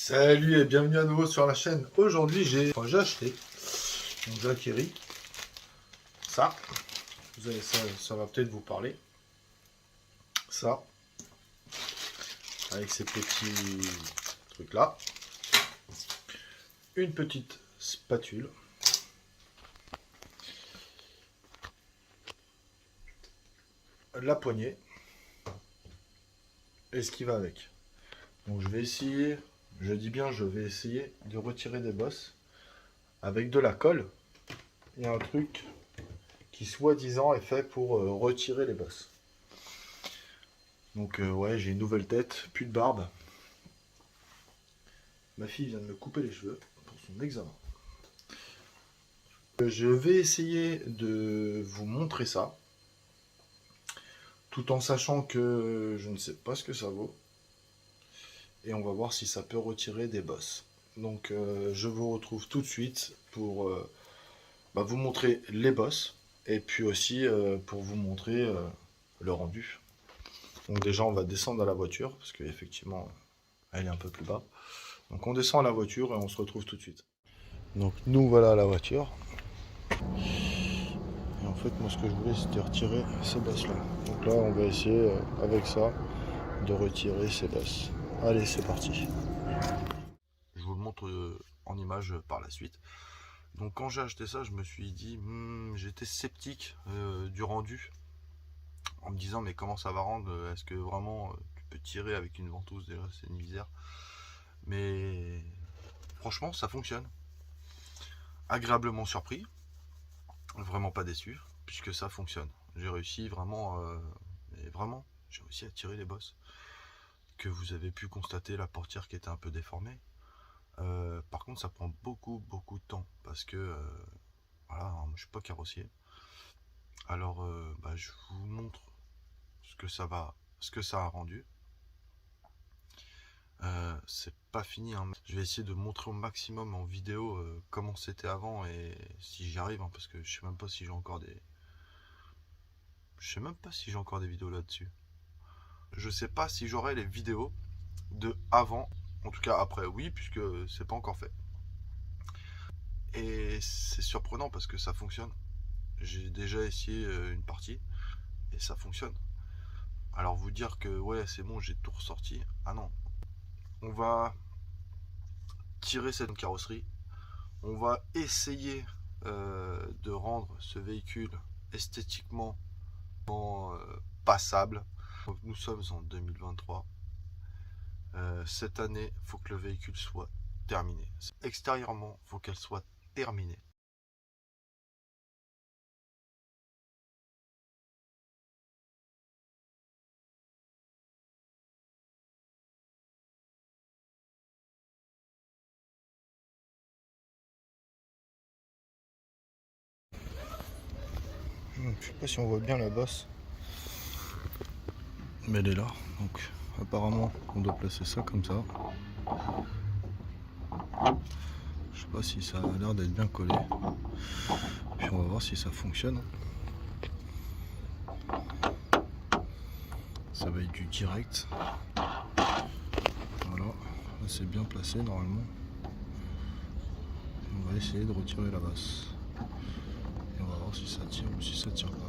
Salut et bienvenue à nouveau sur la chaîne. Aujourd'hui j'ai acheté, donc j'ai acquéri ça. Ça va peut-être vous parler. Ça, avec ces petits trucs là. Une petite spatule. La poignée. Et ce qui va avec. Donc je vais essayer, je dis bien je vais essayer de retirer des bosses avec de la colle. Il y a un truc qui soi-disant est fait pour retirer les bosses. Donc ouais, j'ai une nouvelle tête, plus de barbe. Ma fille vient de me couper les cheveux pour son examen. Je vais essayer de vous montrer ça, tout en sachant que je ne sais pas ce que ça vaut. Et on va voir si ça peut retirer des bosses. Donc je vous retrouve tout de suite pour vous montrer les bosses. Et puis aussi pour vous montrer le rendu. Donc déjà on va descendre à la voiture, parce qu'effectivement elle est un peu plus bas. Donc on descend à la voiture et on se retrouve tout de suite. Donc nous voilà à la voiture. Et en fait moi ce que je voulais c'était retirer ces bosses là. Donc là on va essayer avec ça de retirer ces bosses. Allez c'est parti. Je vous le montre en image par la suite. Donc quand j'ai acheté ça je me suis dit j'étais sceptique du rendu. En me disant mais comment ça va rendre, est-ce que vraiment tu peux tirer avec une ventouse, déjà c'est une misère. Mais franchement ça fonctionne. Agréablement surpris, vraiment pas déçu, puisque ça fonctionne. J'ai réussi vraiment, j'ai réussi à tirer les bosses. Que vous avez pu constater la portière qui était un peu déformée. Par contre ça prend beaucoup de temps, parce que voilà, hein, je suis pas carrossier. Alors je vous montre ce que ça a rendu. C'est pas fini, hein. Je vais essayer de montrer au maximum en vidéo comment c'était avant et si j'y arrive, hein, parce que je sais même pas si j'ai encore des vidéos là-dessus. Je sais pas si j'aurai les vidéos de avant, en tout cas après oui, puisque c'est pas encore fait. Et c'est surprenant parce que ça fonctionne. J'ai déjà essayé une partie et ça fonctionne. Alors vous dire que ouais c'est bon j'ai tout ressorti, ah non. On va tirer cette carrosserie. On va essayer de rendre ce véhicule esthétiquement passable. Donc, nous sommes en 2023. Cette année, il faut que le véhicule soit terminé. Extérieurement, il faut qu'elle soit terminée. Je sais pas si on voit bien la bosse, mais elle est là. Donc apparemment on doit placer ça comme ça. Je sais pas si ça a l'air d'être bien collé. Puis on va voir si ça fonctionne. Ça va être du direct. Voilà, là c'est bien placé normalement. On va essayer de retirer la basse. Et on va voir si ça tire ou si ça tire pas.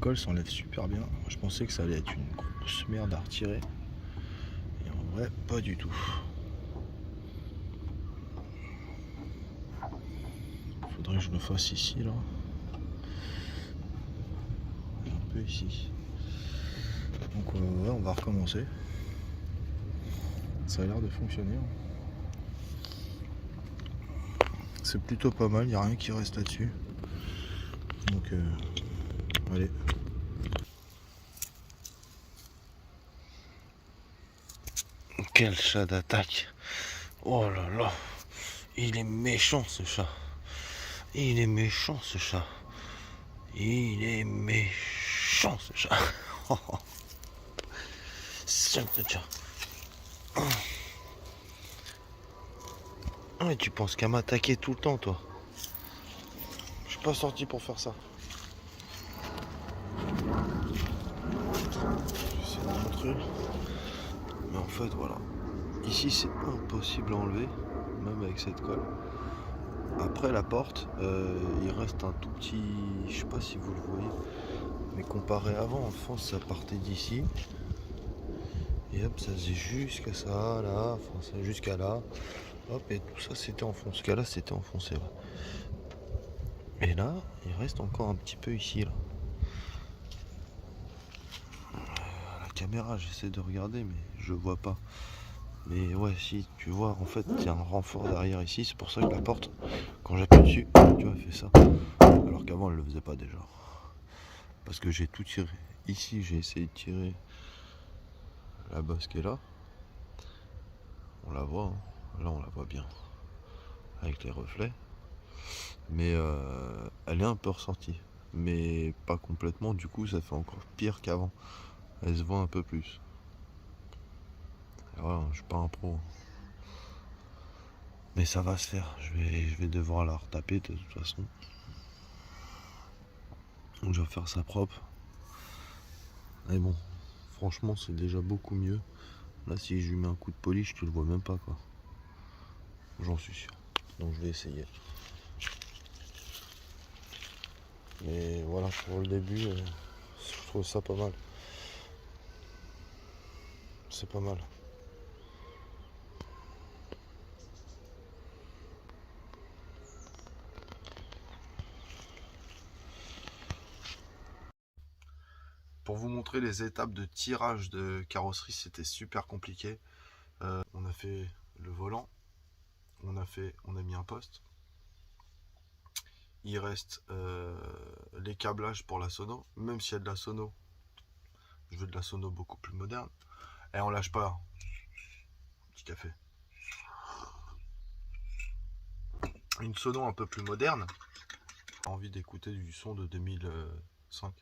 colle s'enlève super bien. Je pensais que ça allait être une grosse merde à retirer. Et en vrai, pas du tout. Faudrait que je le fasse ici, là. Un peu ici. Donc ouais, on va recommencer. Ça a l'air de fonctionner. C'est plutôt pas mal, il n'y a rien qui reste là-dessus. Donc allez. Quel chat d'attaque. Oh là là. Il est méchant ce chat. Il est méchant ce chat. Il est méchant ce chat. Tiens. Mais tu penses qu'à m'attaquer tout le temps, toi? Je suis pas sorti pour faire ça. J'essaie de montrer. Mais en fait, voilà. Ici, c'est impossible à enlever, même avec cette colle. Après la porte, il reste un tout petit... Je sais pas si vous le voyez. Mais comparé avant, en France, ça partait d'ici. Et hop, ça faisait jusqu'à ça, là. Enfin, ça jusqu'à là. Hop, et tout ça, c'était enfoncé. Jusqu'à là, c'était enfoncé. Ouais. Et là, il reste encore un petit peu ici, là. La caméra, j'essaie de regarder, mais je vois pas. Mais ouais, si tu vois, en fait, il y a un renfort derrière ici. C'est pour ça que la porte, quand j'appuie dessus, tu vois, elle fait ça. Alors qu'avant, elle le faisait pas déjà. Parce que j'ai tout tiré. Ici, j'ai essayé de tirer la bosse qui est là. On la voit, hein. Là, on la voit bien. Avec les reflets. Mais elle est un peu ressortie. Mais pas complètement, du coup, ça fait encore pire qu'avant. Elle se voit un peu plus. Voilà, je suis pas un pro. Mais ça va se faire. Je vais devoir la retaper de toute façon. Donc je vais faire ça propre. Mais bon, franchement, c'est déjà beaucoup mieux. Là, si je lui mets un coup de polish, tu le vois même pas, quoi. J'en suis sûr. Donc je vais essayer. Mais voilà, pour le début, je trouve ça pas mal. C'est pas mal. Pour vous montrer les étapes de tirage de carrosserie, c'était super compliqué. On a fait le volant, on a mis un poste. Il reste les câblages pour la sono. Même s'il y a de la sono, je veux de la sono beaucoup plus moderne. Et on lâche pas. Petit café. Une sono un peu plus moderne. J'ai envie d'écouter du son de 2005,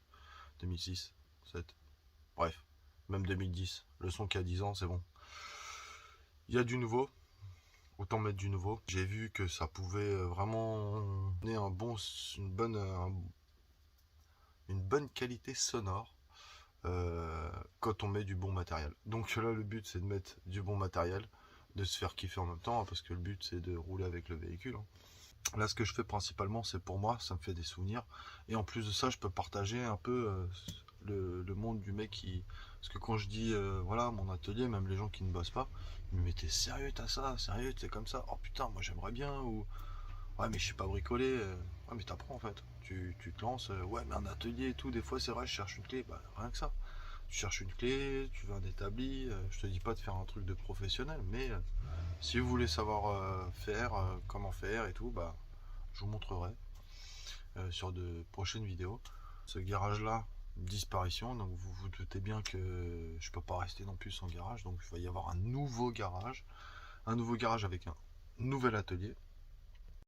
2006, 2007. Bref, même 2010. Le son qui a 10 ans, c'est bon. Il y a du nouveau. Autant mettre du nouveau. J'ai vu que ça pouvait vraiment donner une bonne qualité sonore quand on met du bon matériel. Donc là, le but, c'est de mettre du bon matériel, de se faire kiffer en même temps, hein, parce que le but, c'est de rouler avec le véhicule. Hein. Là, ce que je fais principalement, c'est pour moi, ça me fait des souvenirs. Et en plus de ça, je peux partager un peu le monde du mec qui... Parce que quand je dis, voilà, mon atelier, même les gens qui ne bossent pas, ils me mettaient sérieux, t'as ça, sérieux, c'est comme ça. Oh putain, moi j'aimerais bien, ou... Ouais, mais je sais pas bricoler. Ouais, mais t'apprends en fait. Tu te lances, ouais, mais un atelier et tout, des fois, c'est vrai, je cherche une clé. Bah, rien que ça. Tu cherches une clé, tu veux un établi. Je te dis pas de faire un truc de professionnel, mais si vous voulez savoir faire, comment faire et tout, bah, je vous montrerai sur de prochaines vidéos. Ce garage-là, disparition, donc vous vous doutez bien que je peux pas rester non plus sans garage, donc il va y avoir un nouveau garage avec un nouvel atelier.